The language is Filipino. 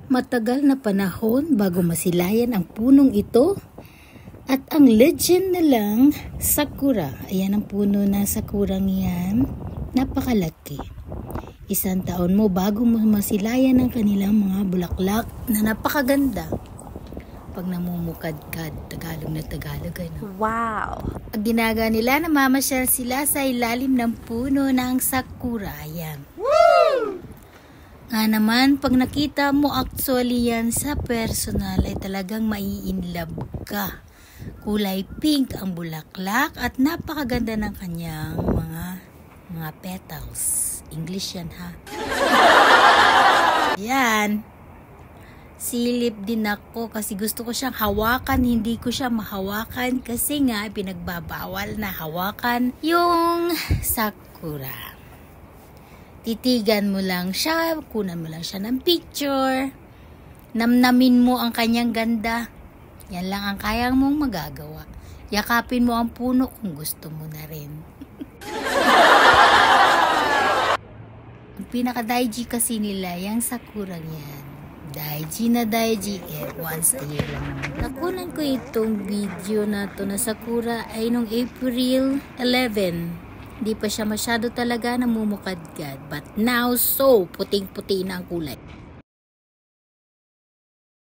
Matagal na panahon bago masilayan ang punong ito. At ang legend na lang, sakura. Ayan ang puno na sakurang yan. Napakalaki. 1 taon mo bago mo masilayan ang kanilang mga bulaklak na napakaganda. Pag namumukadkad, Tagalog na Tagalog. Ano? Wow! Ang ginagawa nila, namamasyal sila sa ilalim ng puno ng sakura. Ayan. Woo! Nga naman, pag nakita mo actually yan sa personal, ay talagang mai-inlove ka. Kulay pink ang bulaklak at napakaganda ng kanyang mga petals. English yan, ha? Yan. Silip din ako kasi gusto ko siyang hawakan. Hindi ko siya mahawakan kasi nga pinagbabawal na hawakan yung sakura. Titigan mo lang siya, kunan mo lang siya ng picture, namnamin mo ang kanyang ganda. Yan lang ang kaya mong magagawa. Yakapin mo ang puno kung gusto mo na rin. Ang pinaka-daiji kasi nila, yung sakura yan. Daiji na daiji, once a year lang naman. Nakunan ko itong video na to na sakura ay nung April 11. Hindi pa siya masyado talaga namumukadkad. But now, so puting-puti na ang kulay.